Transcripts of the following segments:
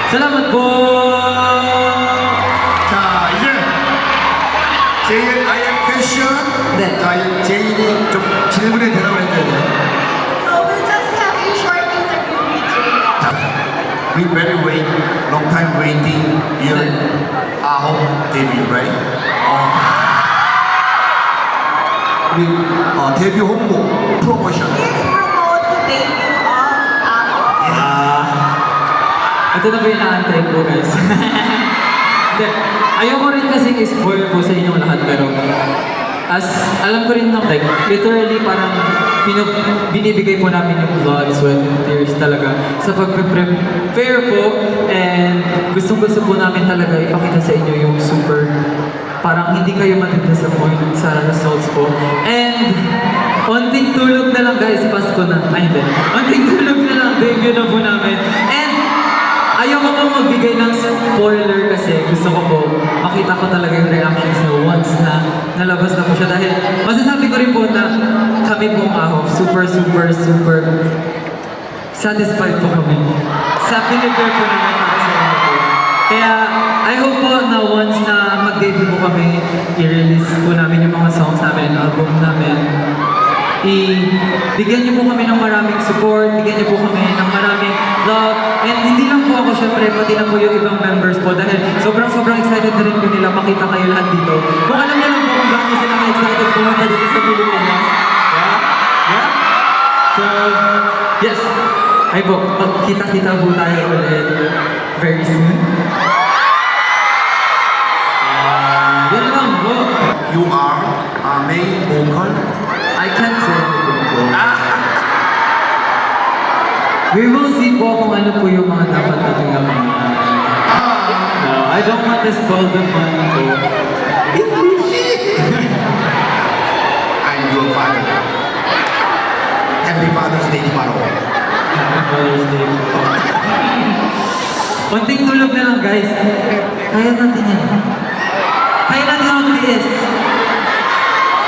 Salamat po! 자, 이제 제일 I am question. 네. 자, 이제 제일이 좀 질문에 대답을 해줘야 돼요. So we'll just have a short interview with Jay. 자, we very wait, long time waiting. Your 네. 아홉 데뷔, right? 우리 데뷔 홍보 프로모션. Please promote the debut of Ako. Ito na ba yung naantay ko, guys? Hindi. Ayoko rin kasing spoil po sa inyong lahat, pero as alam ko rin na, like, literally parang binibigay po namin yung blood, sweat, and tears talaga sa pag-prepare po, and gustong-gusto po namin talaga ipakita sa inyo yung super, parang hindi kayo matidisappoint sa results po. And onting tulog na lang, guys, Pasko na. Ay, hindi. Onting tulog na lang, debut na po namin. And ayoko pong magbigay ng spoiler kasi gusto ko po makita ko talaga yung reactions na once na nalabas na po siya, dahil masasabi ko rin po na kami pong Ahof, super satisfied po kami sa pinipare po namin para sa inyo po. Kaya I hope po na once na mag-debut po kami, i-release po namin yung mga songs namin, album namin, bigyan niyo po kami ng maraming support, bigyan niyo po kami ng maraming love, and hindi lang po ako syempre, pati na po yung ibang members po, dahil sobrang excited na rin po nila makita kayo lahat dito. Kung alam niyo lang po kung bakit sila excited pumunta dito sa Pilipinas. Yeah? So, yes. Ay po, magkita-kita po tayo ulit very soon. Yan lang po. You are main vocal. I can't say anything po. We will see po kung ano po yung mga dapat natin gawin. No, I don't want to spoil the fun po. I'm your father. Happy Father's Day tomorrow. Happy Father's Day po. Konting tulog na lang, guys. Kaya natin yan. Kaya natin mag-TS.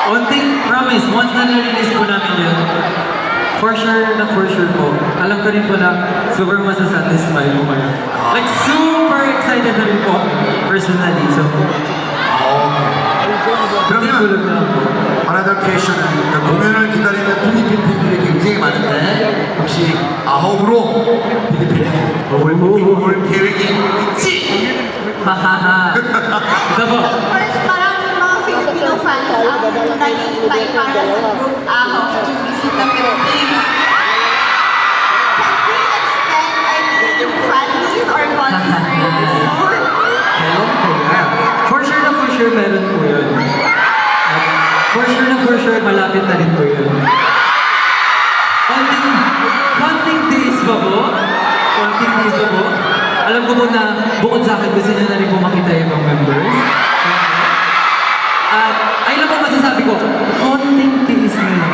Konting promise, once na na-release po namin yun, for sure po, alam ko rin po na super masasatisfy po kayo. Like, super excited na rin po, personally. So, konting tulog na lang po. another question. 공연을 기다리는 필리핀 팬들이 굉장히 많은데 혹시 아홉으로 필리핀에 올 계획이 있지? Hahaha. Ito po. Of course, maraming mga Filipino fans ang nag-iintay para sa group Ako to visit the Philippines. Can we expect any fan meet or concert soon? Meron po yan. For sure meron po yun. At for sure malapit na rin po yun. Konting tiis ba po? Konting tiis ba po? Alam ko po na bukod sa akin, gusto niyo na rin po makita yung ibang members. At ayun lang po masasabi ko, konting tiis na lang.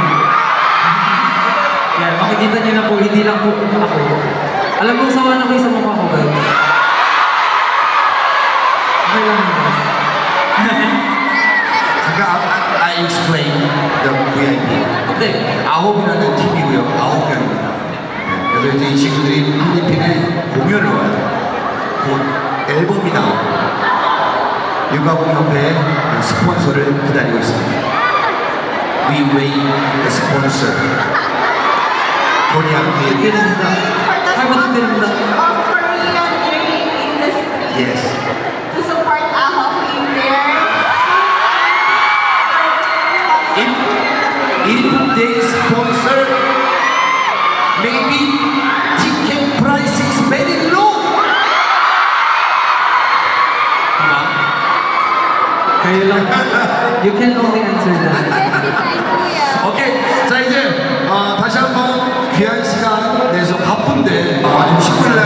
Yan, makikita niyo na po, hindi lang po ako. Alam mo, sawa na kayo sa mukha ko, guys. Okay lang yun. 잠깐 I explain the VIP. 네. 아홉이라는 팀이고요. 9명입니다. 그래서 이제 이 친구들이 필리핀에 공연을 와요. 곧 앨범이 나오고 육아공협회 스폰서를 기다리고 있습니다. We wait the sponsor. 코리안 Hindi VIP. rin na. For the Ay, matindi rin na. sponsorship of Korean earring industry Yes. to support Ako in their If they sponsor, maybe ticket price is very low. diba? Kayo lang. You can only answer that. 오케이. 자 이제 다시 한번 귀한 시간 내서 바쁜데 아주 19일 날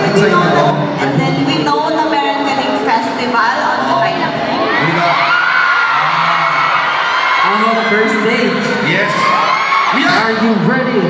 행사 있는 거 And then we know na meron ka ding festival on the 19th. 우리가 Our first stage. yes. We are Are you ready?